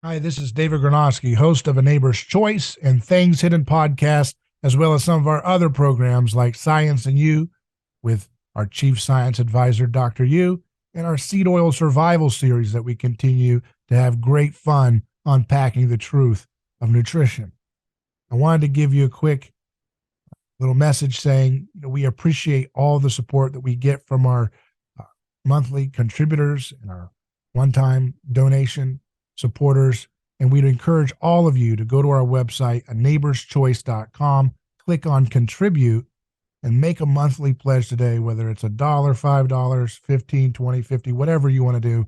Hi, this is David Gornoski, host of A Neighbor's Choice and Things Hidden podcast, as well as some of our other programs like Science and You with our chief science advisor, Dr. Yu, and our seed oil survival series that we continue to have great fun unpacking the truth of nutrition. I wanted to give you a quick little message saying we appreciate all the support that we get from our uh, monthly contributors and our one-time donation supporters. And we'd encourage all of you to go to our website, a neighborschoice.com, click on contribute, and make a monthly pledge today, whether it's $1, $5, 15, 20, 50, whatever you want to do.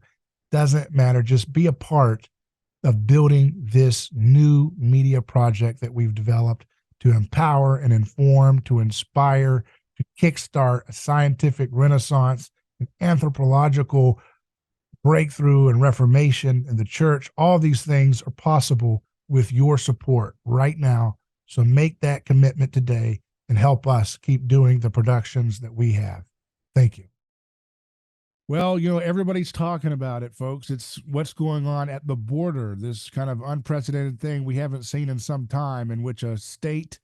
Doesn't matter. Just be a part of building this new media project that we've developed to empower and inform, to inspire, to kickstart a scientific renaissance, an anthropological breakthrough and reformation in the church. All these things are possible with your support right now. So make that commitment today and help us keep doing the productions that we have. Thank you. Well, everybody's talking about it, folks. It's what's going on at the border, this kind of unprecedented thing we haven't seen in some time, in which a state,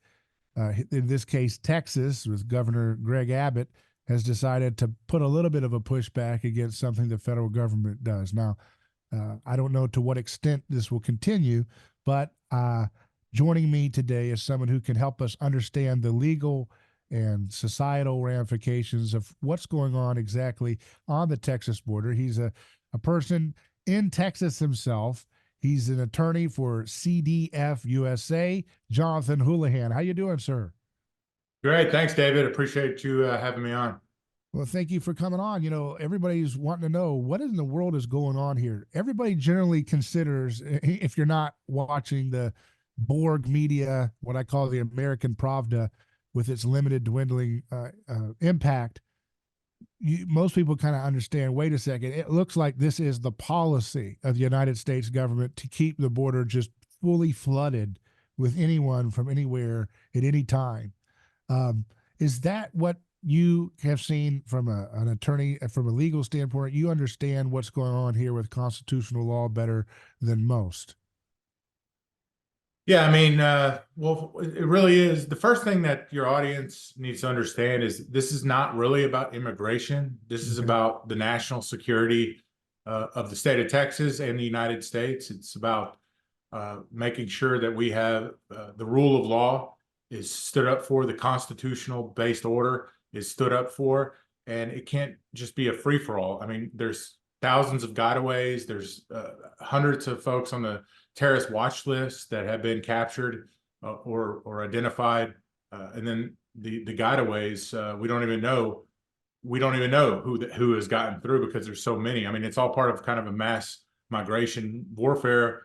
in this case, Texas, with Governor Greg Abbott, has decided to put a little bit of a pushback against something the federal government does. Now, I don't know to what extent this will continue, but joining me today is someone who can help us understand the legal and societal ramifications of what's going on exactly on the Texas border. He's a person in Texas himself. He's an attorney for CDF USA, Jonathan Hullihan. How you doing, sir? Great. Thanks, David. Appreciate you having me on. Well, thank you for coming on. Everybody's wanting to know what in the world is going on here. Everybody generally considers, if you're not watching the Borg media, what I call the American Pravda, with its limited dwindling impact, most people kind of understand, wait a second, it looks like this is the policy of the United States government to keep the border just fully flooded with anyone from anywhere at any time. Is that what you have seen from an attorney, from a legal standpoint? You understand what's going on here with constitutional law better than most. Yeah, I mean, well, it really is. The first thing that your audience needs to understand is this is not really about immigration. This is Okay. about the national security of the state of Texas and the United States. It's about making sure that we have the rule of law is stood up for, the constitutional based order is stood up for, and it can't just be a free for all. I mean, there's thousands of gotaways. There's hundreds of folks on the terrorist watch list that have been captured or identified, and then the gotaways we don't even know who has gotten through because there's so many. I mean, it's all part of kind of a mass migration warfare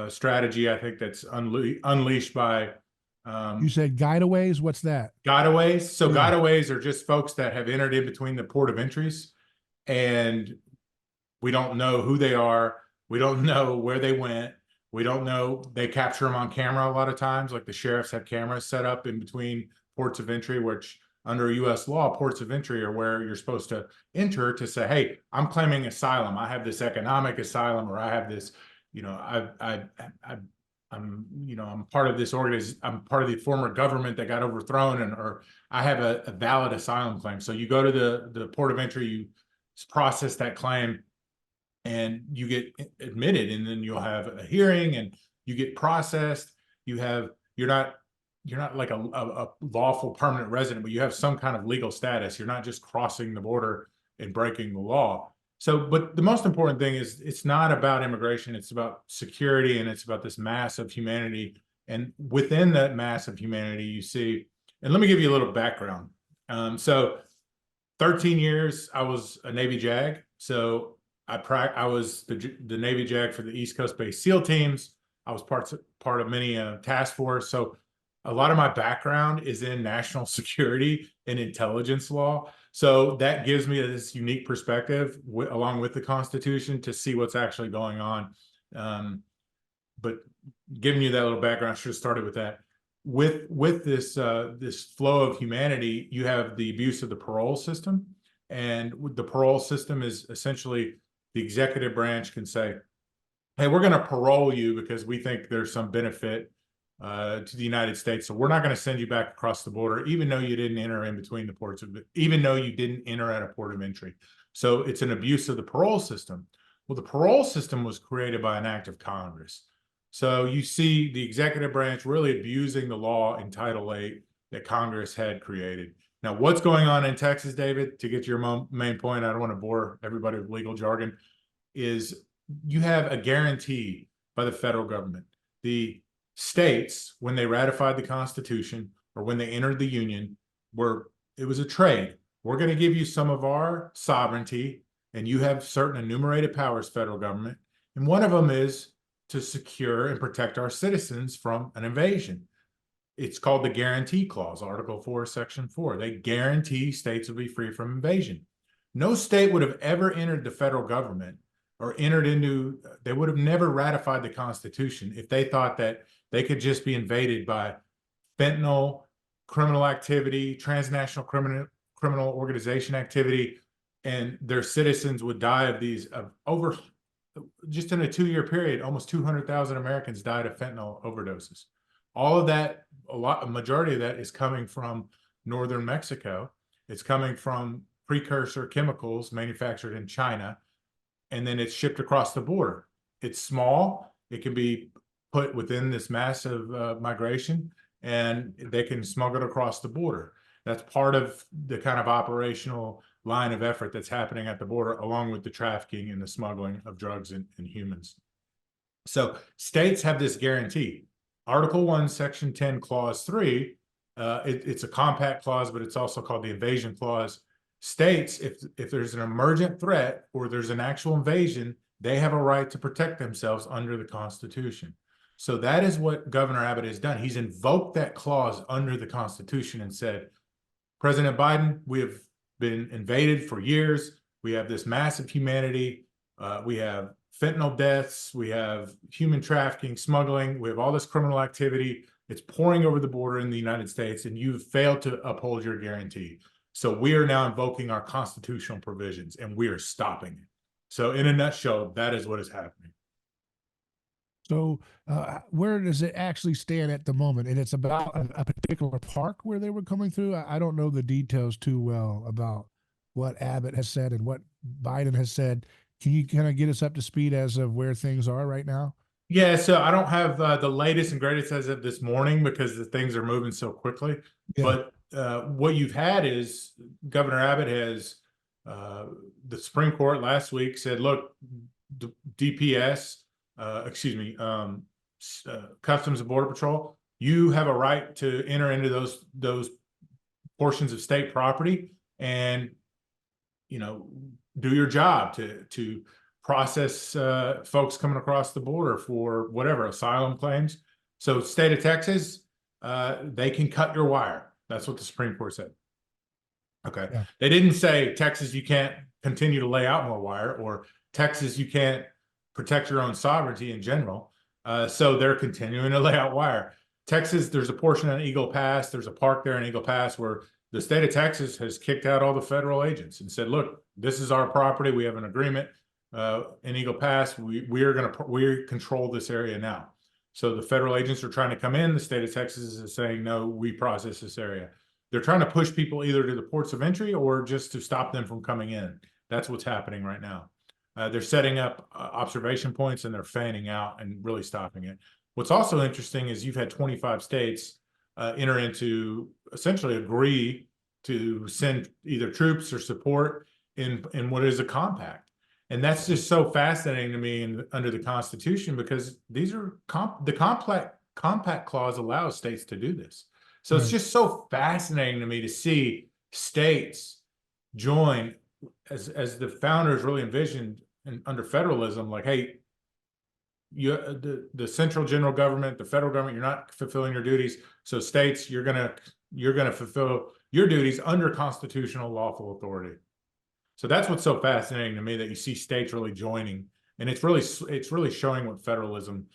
strategy. I think that's unleashed by You said guideaways. What's that? gotaways. So Yeah. gotaways are just folks that have entered in between the port of entries, and we don't know who they are. We don't know where they went. We don't know. They capture them on camera a lot of times. Like the sheriffs have cameras set up in between ports of entry, which under US law, ports of entry are where you're supposed to enter to say, hey, I'm claiming asylum. I have this economic asylum, or I have this, I'm part of this organization. I'm part of the former government that got overthrown, or I have a valid asylum claim. So you go to the port of entry, you process that claim, and you get admitted, and then you'll have a hearing and you get processed. You're not like a lawful permanent resident, but you have some kind of legal status. You're not just crossing the border and breaking the law. So, but the most important thing is it's not about immigration, it's about security, and it's about this mass of humanity. And within that mass of humanity, you see, and let me give you a little background. So 13 years, I was a Navy JAG. So I was the Navy JAG for the East Coast based SEAL teams. I was part of many task force. So a lot of my background is in national security and intelligence law. So that gives me this unique perspective along with the Constitution to see what's actually going on. But giving you that little background, I should have started with that. With this this flow of humanity, you have the abuse of the parole system, and the parole system is essentially the executive branch can say, hey, we're going to parole you because we think there's some benefit to the United States. So we're not going to send you back across the border, even though you didn't enter in between the ports of, even though you didn't enter at a port of entry. So it's an abuse of the parole system. Well, the parole system was created by an act of Congress. So you see the executive branch really abusing the law in Title VIII that Congress had created. Now, what's going on in Texas, David, to get to your main point, I don't want to bore everybody with legal jargon, is you have a guarantee by the federal government. The states, when they ratified the Constitution or when they entered the Union, it was a trade. We're going to give you some of our sovereignty, and you have certain enumerated powers, federal government. And one of them is to secure and protect our citizens from an invasion. It's called the Guarantee Clause, Article 4, Section 4. They guarantee states will be free from invasion. No state would have ever entered the federal government or they would have never ratified the Constitution if they thought that they could just be invaded by fentanyl, criminal activity, transnational criminal organization activity, and their citizens would die of these. Just in a 2-year period, almost 200,000 Americans died of fentanyl overdoses. All of that, a majority of that is coming from northern Mexico. It's coming from precursor chemicals manufactured in China, and then it's shipped across the border. It's small. It can be put within this massive migration, and they can smuggle it across the border. That's part of the kind of operational line of effort that's happening at the border, along with the trafficking and the smuggling of drugs and humans. So states have this guarantee. Article 1, Section 10, Clause 3, it's a compact clause, but it's also called the invasion clause. States, if there's an emergent threat or there's an actual invasion, they have a right to protect themselves under the Constitution. So that is what Governor Abbott has done. He's invoked that clause under the Constitution and said, President Biden, we have been invaded for years. We have this massive humanity. We have fentanyl deaths. We have human trafficking, smuggling. We have all this criminal activity. It's pouring over the border in the United States, and you've failed to uphold your guarantee. So we are now invoking our constitutional provisions, and we are stopping it. So in a nutshell, that is what is happening. So where does it actually stand at the moment? And it's about a particular park where they were coming through. I don't know the details too well about what Abbott has said and what Biden has said. Can you kind of get us up to speed as of where things are right now? Yeah, so I don't have the latest and greatest as of this morning because the things are moving so quickly. Yeah. But what you've had is Governor Abbott has the Supreme Court last week said, look, DPS, Customs and Border Patrol, you have a right to enter into those portions of state property and, do your job to process folks coming across the border for whatever asylum claims. So state of Texas, they can cut your wire. That's what the Supreme Court said. Okay. Yeah. They didn't say Texas, you can't continue to lay out more wire, or Texas, you can't protect your own sovereignty in general. So they're continuing to lay out wire. Texas, there's a portion on Eagle Pass. There's a park there in Eagle Pass where the state of Texas has kicked out all the federal agents and said, look, this is our property. We have an agreement in Eagle Pass. We control this area now. So the federal agents are trying to come in. The state of Texas is saying, no, we process this area. They're trying to push people either to the ports of entry or just to stop them from coming in. That's what's happening right now. They're setting up observation points and they're fanning out and really stopping it. What's also interesting is you've had 25 states enter into essentially agree to send either troops or support in what is a compact. And that's just so fascinating to me under the Constitution, because these are the compact clause allows states to do this. So It's just so fascinating to me to see states join as the founders really envisioned under federalism, like, hey, the central general government, the federal government, you're not fulfilling your duties. So states, you're gonna fulfill your duties under constitutional lawful authority. So that's what's so fascinating to me, that you see states really joining, and it's really showing what federalism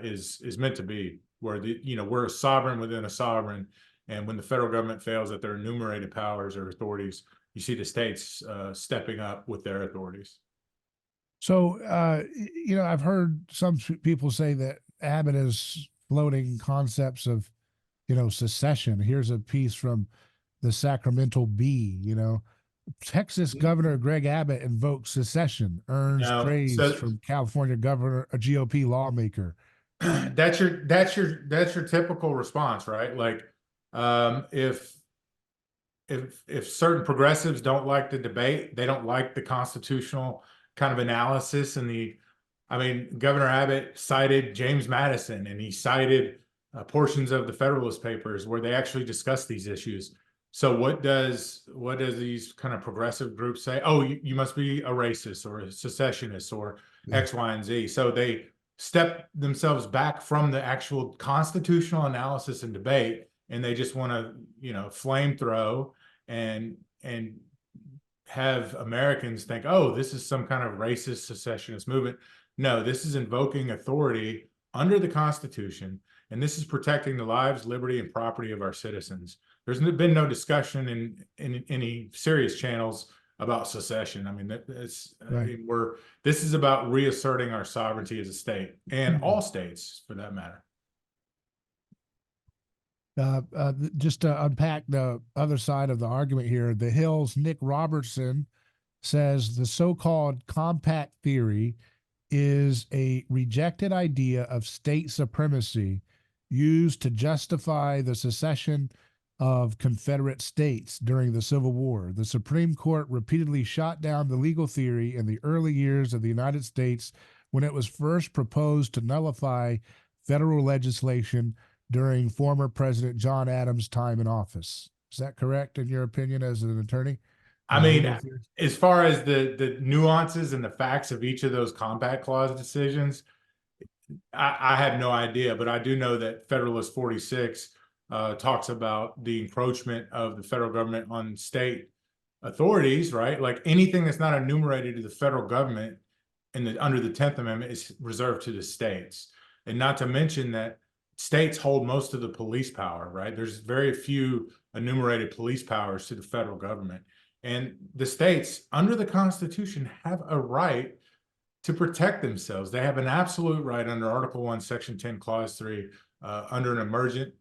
is meant to be, where we're a sovereign within a sovereign, and when the federal government fails at their enumerated powers or authorities, you see the states stepping up with their authorities. So, I've heard some people say that Abbott is floating concepts of, secession. Here's a piece from the Sacramento Bee. Texas Governor Greg Abbott invokes secession, earns No, praise so from California governor, a GOP lawmaker. that's your typical response, right? Like, if certain progressives don't like the debate, they don't like the constitutional kind of analysis and I mean, Governor Abbott cited James Madison and he cited portions of the Federalist Papers where they actually discuss these issues. So what does these kind of progressive groups say? Oh, you must be a racist or a secessionist or Yeah. X, Y, and Z. So they step themselves back from the actual constitutional analysis and debate, and they just want to, flamethrow and have Americans think, oh, this is some kind of racist secessionist movement. No, this is invoking authority under the Constitution, and this is protecting the lives, liberty, and property of our citizens. There's been no discussion in any serious channels about secession. I mean, Right. this is about reasserting our sovereignty as a state and all states for that matter. Just to unpack the other side of the argument here, the Hill's Nick Robertson says the so-called compact theory is a rejected idea of state supremacy used to justify the secession of Confederate states during the Civil War. The Supreme Court repeatedly shot down the legal theory in the early years of the United States when it was first proposed to nullify federal legislation during former President John Adams' time in office. Is that correct in your opinion as an attorney? I mean, as far as the nuances and the facts of each of those compact clause decisions, I have no idea, but I do know that Federalist 46 talks about the encroachment of the federal government on state authorities, right? Like anything that's not enumerated to the federal government under the 10th Amendment is reserved to the states. And not to mention that states hold most of the police power, right? There's very few enumerated police powers to the federal government. And the states, under the Constitution, have a right to protect themselves. They have an absolute right under Article 1, Section 10, Clause 3, under an emergent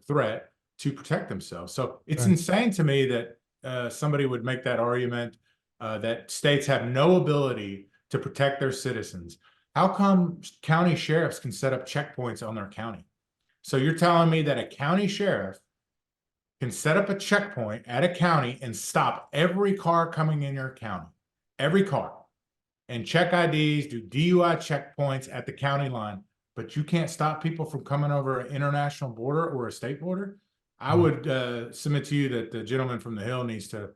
threat to protect themselves. So it's insane to me that somebody would make that argument that states have no ability to protect their citizens. How come county sheriffs can set up checkpoints on their county? So you're telling me that a county sheriff can set up a checkpoint at a county and stop every car coming in your county, every car, and check IDs, do DUI checkpoints at the county line, but you can't stop people from coming over an international border or a state border? I would submit to you that the gentleman from the Hill needs to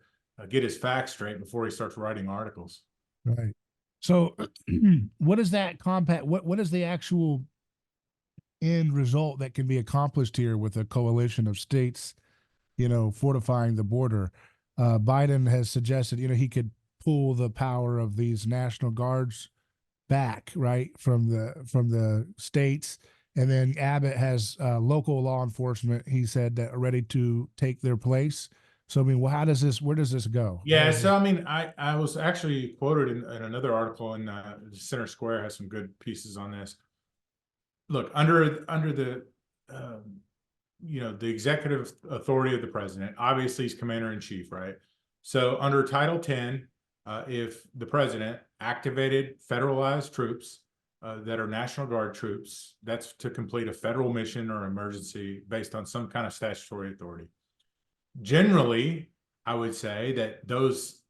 get his facts straight before he starts writing articles. Right. So what is that compact? What is the actual end result that can be accomplished here with a coalition of states, fortifying the border? Biden has suggested, he could pull the power of these National Guards back, right, from the states. And then Abbott has local law enforcement, he said, that are ready to take their place. So, I mean, where does this go? Yeah, so I mean, I was actually quoted in another article in Center Square has some good pieces on this. Look, under the the executive authority of the president, obviously he's commander in chief, right? So under Title 10, if the president activated federalized troops that are National Guard troops, that's to complete a federal mission or emergency based on some kind of statutory authority. Generally, I would say that those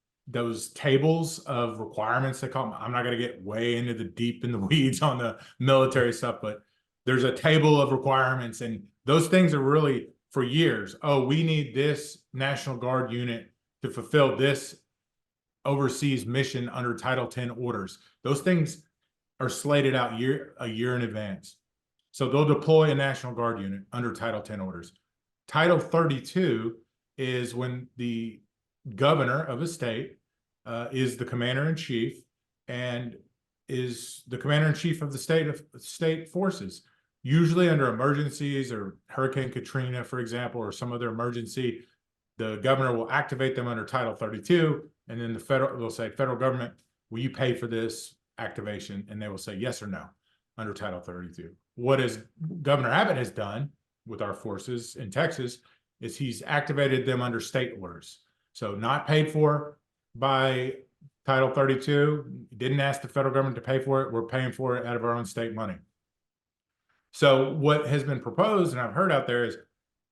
tables of requirements, they call them, I'm not going to get way into the deep in the weeds on the military stuff, but there's a table of requirements, and those things are really for years. Oh, we need this National Guard unit to fulfill this overseas mission under Title 10 orders. Those things are slated out a year in advance. So they'll deploy a National Guard unit under Title 10 orders. Title 32 is when the governor of a state is the commander in chief and is the commander in chief of the state forces, usually under emergencies or Hurricane Katrina, for example, or some other emergency. The governor will activate them under Title 32, and then they'll say federal government, will you pay for this activation? And they will say yes or no under Title 32. What is Governor Abbott has done with our forces in Texas is he's activated them under state orders. So not paid for by Title 32, didn't ask the federal government to pay for it. We're paying for it out of our own state money. So what has been proposed, and I've heard out there, is,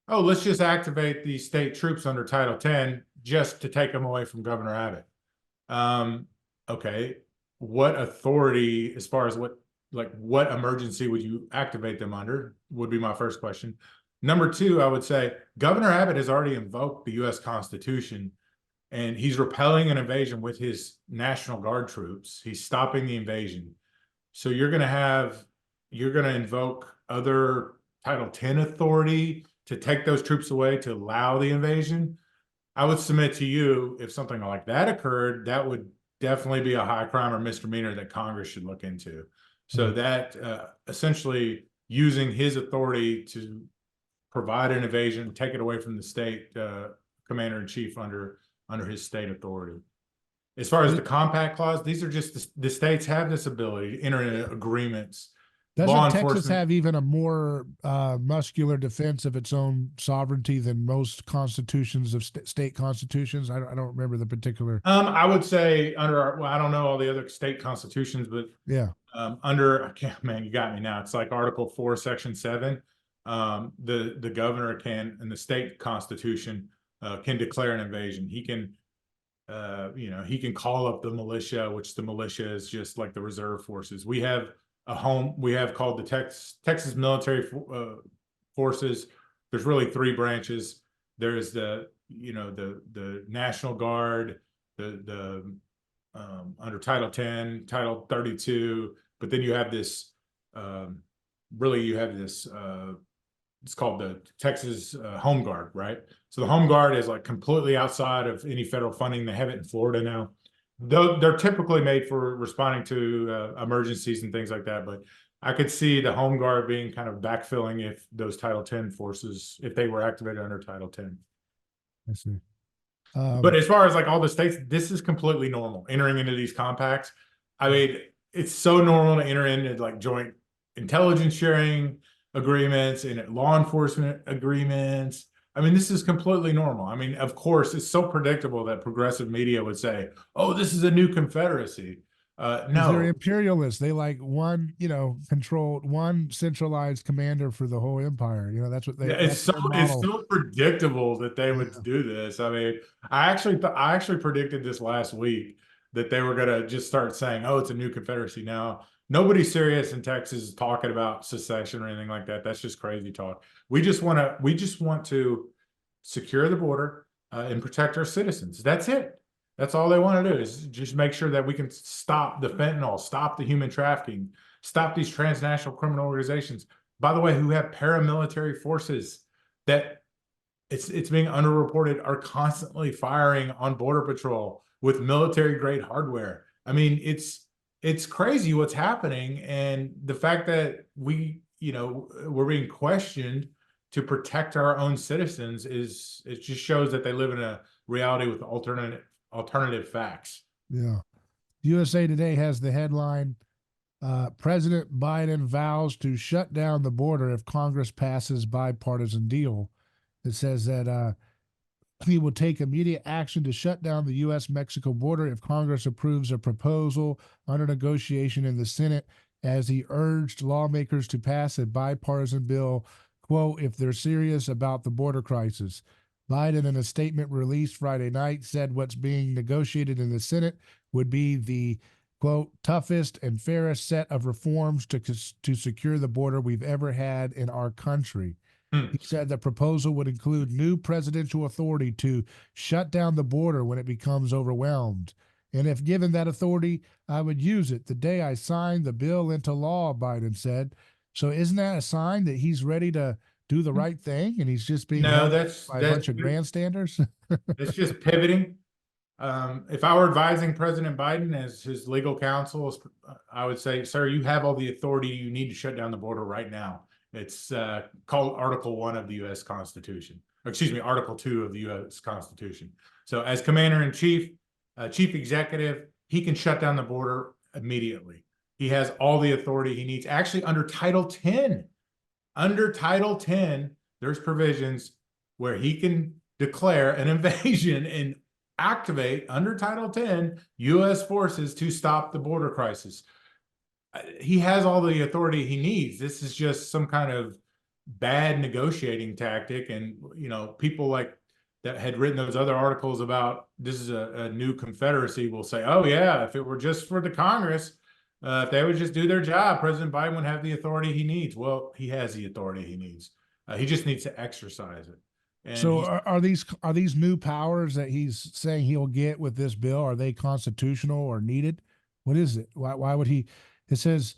oh, let's just activate these state troops under Title 10 just to take them away from Governor Abbott. Okay, what authority, as far as what emergency would you activate them under, would be my first question. Number two, I would say Governor Abbott has already invoked the U.S. Constitution, and he's repelling an invasion with his National Guard troops. He's stopping the invasion. So you're going to invoke other Title 10 authority to take those troops away to allow the invasion. I would submit to you, if something like that occurred, that would definitely be a high crime or misdemeanor that Congress should look into. So that essentially using his authority to provide an invasion, take it away from the state commander-in-chief under his state authority. As far as the compact clause, these are just the states have this ability to enter into agreements. Doesn't Texas have even a more muscular defense of its own sovereignty than most constitutions of state constitutions? I don't remember the particular. I would say under I don't know all the other state constitutions, but yeah, man, you got me now. It's like Article 4, Section 7. The governor can, in the state constitution, can declare an invasion. He can, he can call up the militia, which the militia is just like the reserve forces. We have called the Texas military forces. There's really three branches. There's the National Guard, the under Title 10, Title 32, but then you have this, it's called the Texas Home Guard, right? So the Home Guard is like completely outside of any federal funding. They have it in Florida now. Though they're typically made for responding to emergencies and things like that, but I could see the Home Guard being kind of backfilling if those Title 10 forces, if they were activated under Title 10. I see. But as far as like all the states, this is completely normal entering into these compacts. I mean, it's so normal to enter into like joint intelligence sharing agreements and law enforcement agreements. I mean, this is completely normal. I mean, of course, it's so predictable that progressive media would say, oh, this is a new confederacy. No, they're imperialists. They like one, controlled, one centralized commander for the whole empire. That's what they. Yeah, it's so predictable that they would do this. I mean, I actually predicted this last week that they were going to just start saying, oh, it's a new confederacy now. Nobody serious in Texas is talking about secession or anything like that. That's just crazy talk. We just want to secure the border and protect our citizens. That's it. That's all they want to do is just make sure that we can stop the fentanyl, stop the human trafficking, stop these transnational criminal organizations, by the way, who have paramilitary forces that it's being underreported are constantly firing on Border Patrol with military grade hardware. I mean, it's crazy what's happening. And the fact that we're being questioned to protect our own citizens it just shows that they live in a reality with alternative facts. Yeah. USA Today has the headline, President Biden vows to shut down the border if Congress passes bipartisan deal. It says that he will take immediate action to shut down the U.S.-Mexico border if Congress approves a proposal under negotiation in the Senate, as he urged lawmakers to pass a bipartisan bill, quote, if they're serious about the border crisis. Biden, in a statement released Friday night, said what's being negotiated in the Senate would be the, quote, toughest and fairest set of reforms to secure the border we've ever had in our country. He said the proposal would include new presidential authority to shut down the border when it becomes overwhelmed. And if given that authority, I would use it the day I signed the bill into law, Biden said. So isn't that a sign that he's ready to do the right thing and he's just being held by a bunch of grandstanders? It's just pivoting. If I were advising President Biden as his legal counsel, I would say, sir, you have all the authority you need to shut down the border right now. It's called Article 1 of the U.S. Constitution. Or excuse me, Article 2 of the U.S. Constitution. So as Commander-in-Chief, Chief Executive, he can shut down the border immediately. He has all the authority he needs. Actually, under Title 10, there's provisions where he can declare an invasion and activate under Title 10 U.S. forces to stop the border crisis. He has all the authority he needs. This is just some kind of bad negotiating tactic. And, people like that had written those other articles about this is a new Confederacy will say, oh, yeah, if it were just for the Congress, if they would just do their job, President Biden would have the authority he needs. Well, he has the authority he needs. He just needs to exercise it. And so are these new powers that he's saying he'll get with this bill, are they constitutional or needed? What is it? Why would he? It says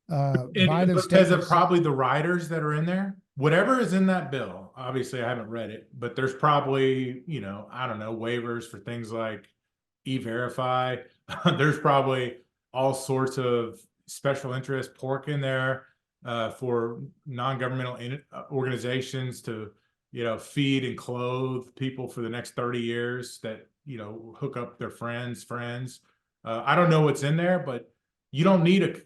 Biden's because of probably the riders that are in there. Whatever is in that bill, obviously I haven't read it, but there's probably, I don't know, waivers for things like E-Verify. There's probably all sorts of special interest pork in there for non-governmental organizations to, feed and clothe people for the next 30 years that, hook up their friends. I don't know what's in there, but you don't need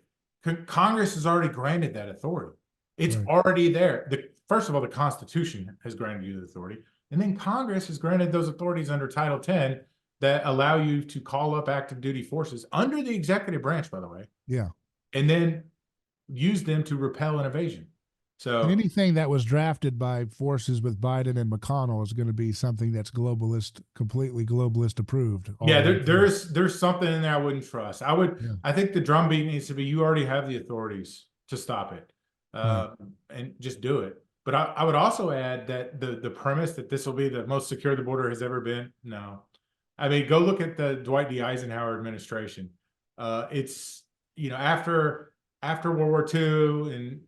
Congress has already granted that authority. It's already there. First of all, the Constitution has granted you the authority. And then Congress has granted those authorities under Title 10 that allow you to call up active duty forces under the executive branch, by the way. Yeah. And then use them to repel an invasion. So and anything that was drafted by forces with Biden and McConnell is going to be something that's completely globalist approved. Yeah, there's something in there I wouldn't trust. I think the drumbeat needs to be, you already have the authorities to stop it, and just do it. But I would also add that the premise that this will be the most secure the border has ever been, no. I mean, go look at the Dwight D. Eisenhower administration. It's, after World War II, and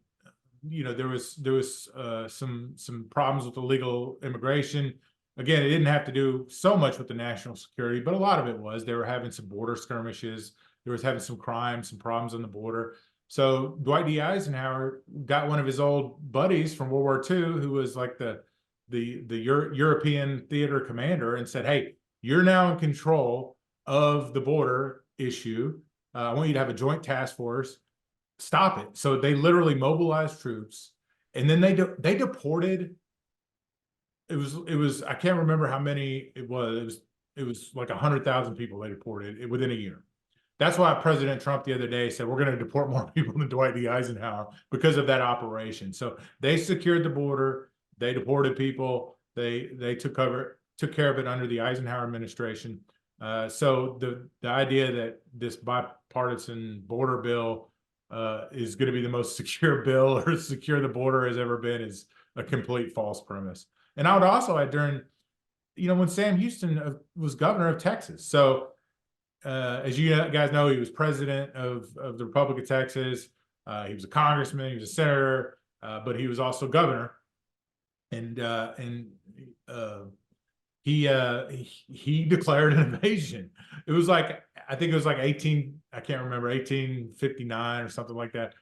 there was some problems with illegal immigration. Again, it didn't have to do so much with the national security, but a lot of it was. They were having some border skirmishes. There was having some crime, some problems on the border. So Dwight D. Eisenhower got one of his old buddies from World War II, who was like the European theater commander, and said, hey, you're now in control of the border issue. I want you to have a joint task force. Stop it. So they literally mobilized troops, and then they deported. It was I can't remember how many it was. It was like 100,000 people they deported within a year. That's why President Trump the other day said we're going to deport more people than Dwight D. Eisenhower because of that operation. So they secured the border. They deported people. They took care of it under the Eisenhower administration. So the idea that this bipartisan border bill is going to be the most secure bill or secure the border has ever been is a complete false premise. And I would also add during, when Sam Houston was governor of Texas. So as you guys know, he was president of the Republic of Texas. He was a congressman, he was a senator, but he was also governor. And he declared an invasion. It was like, I think it was like 1859 or something like that.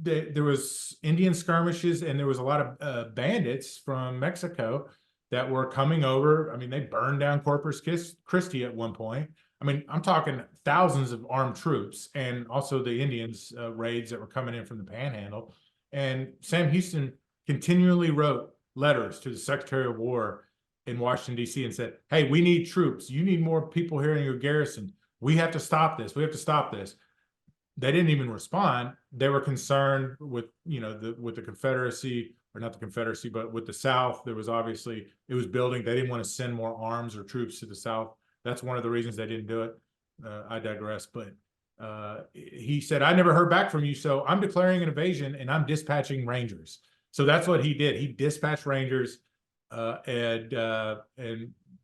There was Indian skirmishes, and there was a lot of bandits from Mexico that were coming over. I mean, they burned down Corpus Christi at one point. I mean, I'm talking thousands of armed troops, and also the Indians raids that were coming in from the Panhandle. And Sam Houston continually wrote letters to the Secretary of War in Washington, D.C. and said, hey, we need troops. You need more people here in your garrison. We have to stop this. We have to stop this. They didn't even respond. They were concerned with, with the Confederacy, or not the Confederacy, but with the South. There was obviously, it was building. They didn't want to send more arms or troops to the South. That's one of the reasons they didn't do it. I digress. But he said, I never heard back from you, so I'm declaring an invasion and I'm dispatching Rangers. So that's what he did. He dispatched Rangers and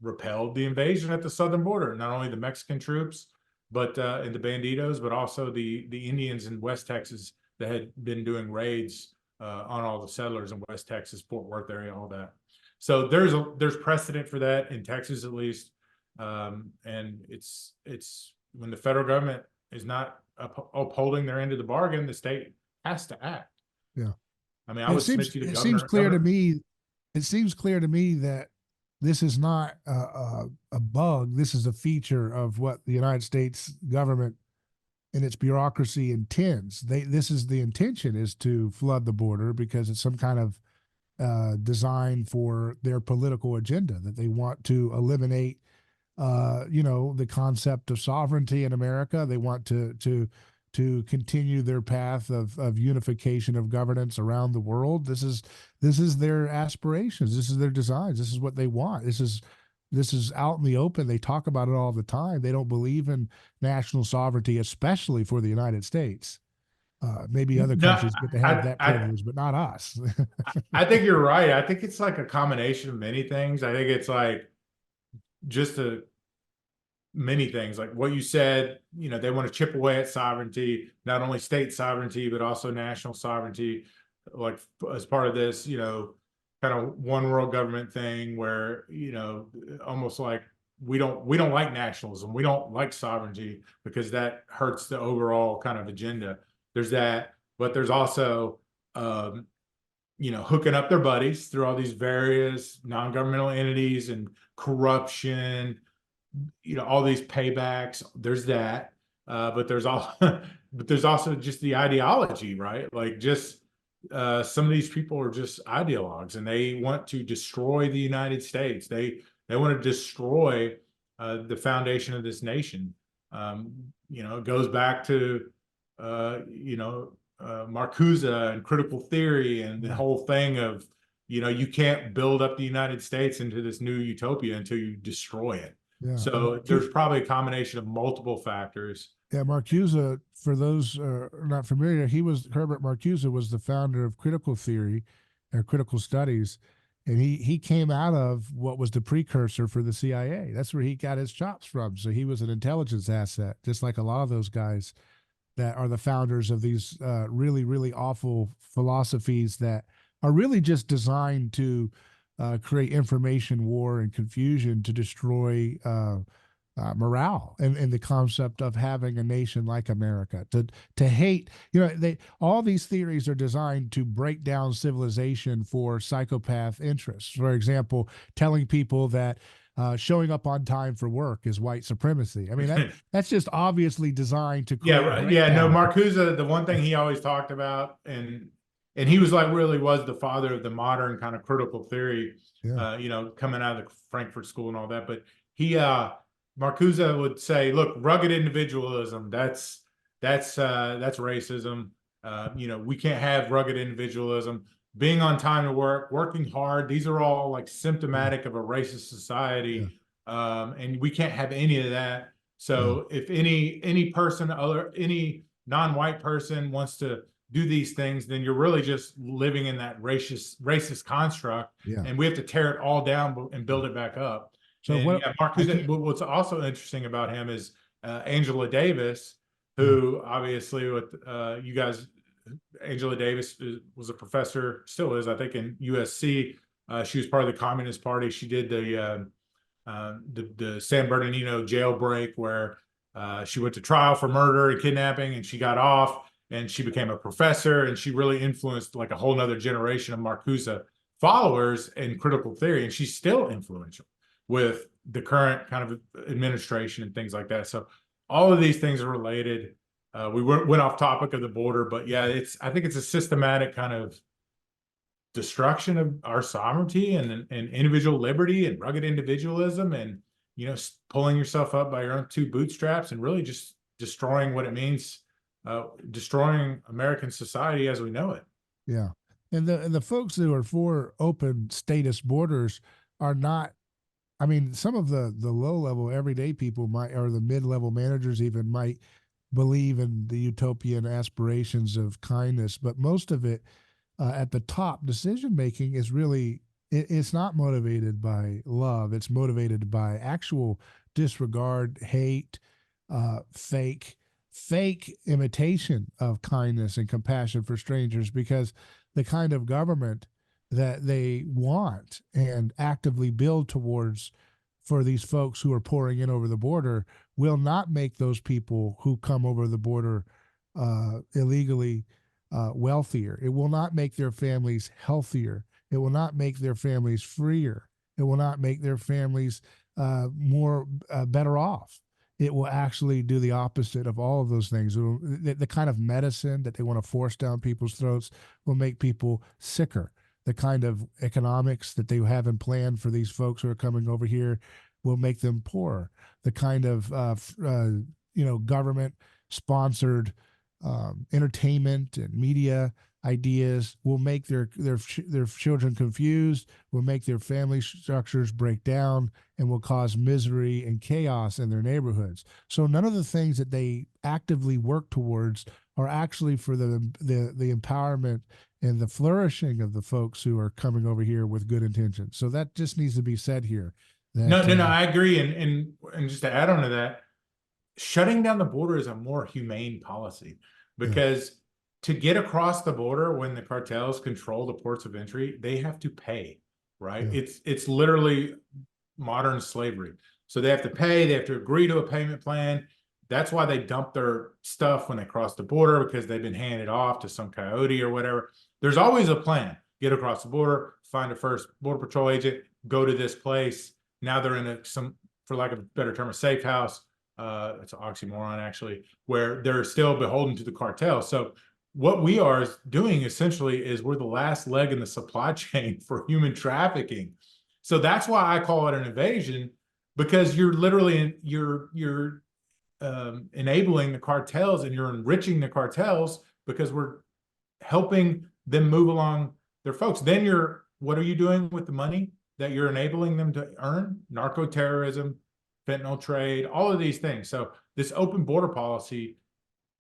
repelled the invasion at the southern border. Not only the Mexican troops, but and the banditos, but also the Indians in West Texas that had been doing raids on all the settlers in West Texas, Fort Worth area, all that. So there's precedent for that in Texas, at least. And it's when the federal government is not upholding their end of the bargain, the state has to act. Yeah. I mean, I would submit to the governor. It seems clear to me that this is not a bug. This is a feature of what the United States government and its bureaucracy intends. This is the intention is to flood the border because it's some kind of design for their political agenda that they want to eliminate the concept of sovereignty in America. They want to continue their path of unification of governance around the world. This is their aspirations. This is their designs. This is what they want. This is out in the open. They talk about it all the time. They don't believe in national sovereignty, especially for the United States. Maybe other No, countries get to have that privilege, but not us. I think you're right. I think it's like a combination of many things. I think it's like just many things like what you said. They want to chip away at sovereignty, not only state sovereignty but also national sovereignty, like as part of this kind of one world government thing where almost like we don't like nationalism, we don't like sovereignty because that hurts the overall kind of agenda. There's that, but there's also hooking up their buddies through all these various non-governmental entities and corruption, all these paybacks. There's that, but there's all, but there's also just the ideology, right? Like just some of these people are just ideologues, and they want to destroy the United States. They want to destroy the foundation of this nation. It goes back to Marcuse and critical theory and the whole thing of you can't build up the United States into this new utopia until you destroy it. Yeah. So there's probably a combination of multiple factors. Yeah, Marcuse, for those not familiar, Herbert Marcuse was the founder of critical theory or critical studies, and he came out of what was the precursor for the CIA. That's where he got his chops from. So he was an intelligence asset, just like a lot of those guys that are the founders of these really, really awful philosophies that are really just designed to create information war and confusion to destroy morale and the concept of having a nation like America, to hate. All these theories are designed to break down civilization for psychopath interests. For example, telling people that showing up on time for work is white supremacy. I mean, that's just obviously designed to create no, Marcuse, the one thing he always talked about, and he was like really was the father of the modern kind of critical theory, coming out of the Frankfurt School and all that. But Marcuse would say, look, rugged individualism, that's racism. We can't have rugged individualism. Being on time to work, working hard, these are all like symptomatic of a racist society. And we can't have any of that. So if any person, any non-white person wants to do these things, then you're really just living in that racist construct. And we have to tear it all down and build it back up. So what's also interesting about him is Angela Davis, who obviously with you guys, Angela Davis was a professor, still is, I think, in USC. She was part of the Communist Party. She did the San Bernardino jailbreak where she went to trial for murder and kidnapping, and she got off, and she became a professor, and she really influenced like a whole nother generation of Marcuse followers in critical theory, and she's still influential with the current kind of administration and things like that. So all of these things are related. We went off topic of the border, but I think it's a systematic kind of destruction of our sovereignty and individual liberty and rugged individualism, and pulling yourself up by your own two bootstraps and really just destroying what it means, destroying American society as we know it. Yeah, and the folks who are for open status borders are not. I mean, some of the low level everyday people might, or the mid level managers even might believe in the utopian aspirations of kindness, but most of it at the top decision making is really it's not motivated by love. It's motivated by actual disregard, hate, fake imitation of kindness and compassion for strangers, because the kind of government that they want and actively build towards for these folks who are pouring in over the border will not make those people who come over the border illegally wealthier. It will not make their families healthier. It will not make their families freer. It will not make their families more better off. It will actually do the opposite of all of those things. The kind of medicine that they want to force down people's throats will make people sicker. The kind of economics that they have in plan for these folks who are coming over here will make them poorer. The kind of government sponsored entertainment and media ideas will make their children confused, will make their family structures break down, and will cause misery and chaos in their neighborhoods. So none of the things that they actively work towards are actually for the empowerment and the flourishing of the folks who are coming over here with good intentions. So that just needs to be said here. That, No, I agree. And just to add on to that, shutting down the border is a more humane policy, because to get across the border, when the cartels control the ports of entry, they have to pay, right? Yeah. It's literally modern slavery. So they have to pay, they have to agree to a payment plan. That's why they dump their stuff when they cross the border, because they've been handed off to some coyote or whatever. There's always a plan. Get across the border, find a first Border Patrol agent, go to this place. Now they're in for lack of a better term, a safe house. It's an oxymoron, actually, where they're still beholden to the cartel. So what we are doing essentially is we're the last leg in the supply chain for human trafficking. So that's why I call it an invasion, because you're literally enabling the cartels, and you're enriching the cartels, because we're helping them move along their folks. Then what are you doing with the money that you're enabling them to earn? Narco terrorism, fentanyl trade, all of these things. So this open border policy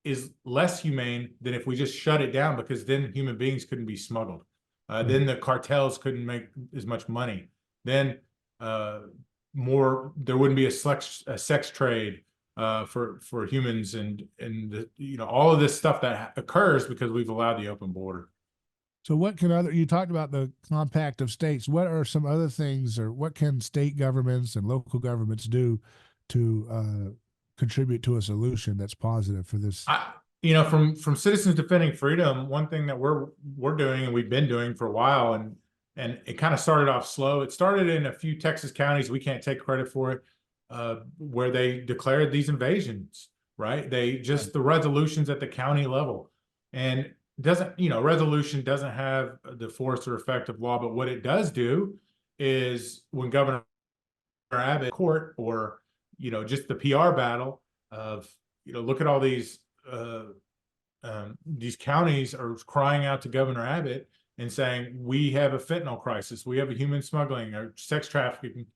is less humane than if we just shut it down, because then human beings couldn't be smuggled. Then the cartels couldn't make as much money. Then there wouldn't be a sex trade for humans, and all of this stuff that occurs because we've allowed the open border. So you talked about the compact of states. What are some other things, or what can state governments and local governments do to contribute to a solution that's positive for this? From Citizens Defending Freedom, one thing that we're doing, and we've been doing for a while, and it kind of started off slow. It started in a few Texas counties. We can't take credit for it, where they declared these invasions, right? The resolutions at the county level, and resolution doesn't have the force or effect of law, but what it does do is, when Governor Abbott court, or just the PR battle of look at all these counties are crying out to Governor Abbott and saying, we have a fentanyl crisis, we have a human smuggling or sex trafficking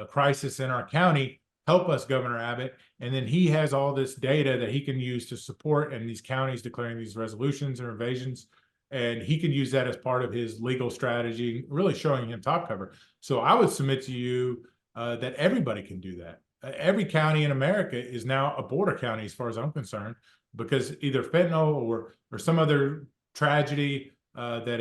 crisis in our county. Help us, Governor Abbott. And then he has all this data that he can use to support, and these counties declaring these resolutions or invasions, and he can use that as part of his legal strategy, really showing him top cover. So I would submit to you that everybody can do that. Every county in America is now a border county, as far as I'm concerned, because either fentanyl or some other tragedy that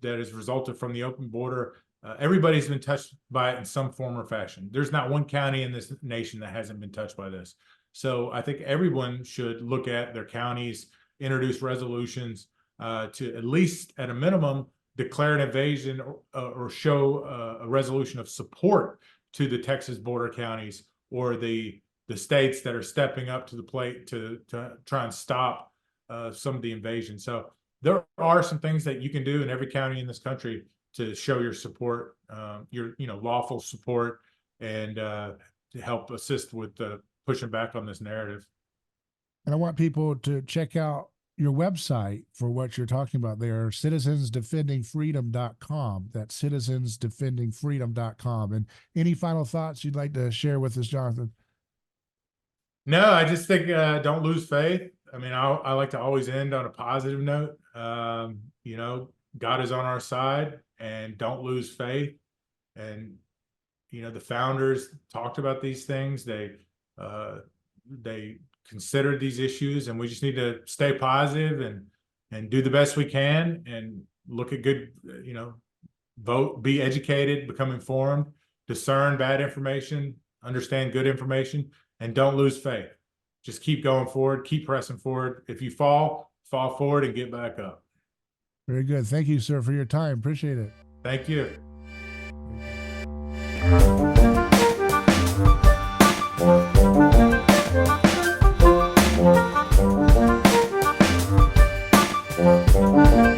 has resulted from the open border. Everybody's been touched by it in some form or fashion. There's not one county in this nation that hasn't been touched by this. So I think everyone should look at their counties, introduce resolutions to, at least at a minimum, declare an invasion or show a resolution of support to the Texas border counties, or the states that are stepping up to the plate to try and stop some of the invasion. So there are some things that you can do in every county in this country to show your support, your lawful support, and to help assist with pushing back on this narrative. And I want people to check out your website for what you're talking about there, citizensdefendingfreedom.com. That's citizensdefendingfreedom.com. And any final thoughts you'd like to share with us, Jonathan? No, I just think don't lose faith. I mean, I like to always end on a positive note. God is on our side, and don't lose faith. And the founders talked about these things. They considered these issues, and we just need to stay positive and do the best we can, and look at good, vote, be educated, become informed, discern bad information, understand good information, and don't lose faith. Just keep going forward, keep pressing forward. If you fall forward and get back up. Very good. Thank you, sir, for your time. Appreciate it. Thank you. Bye.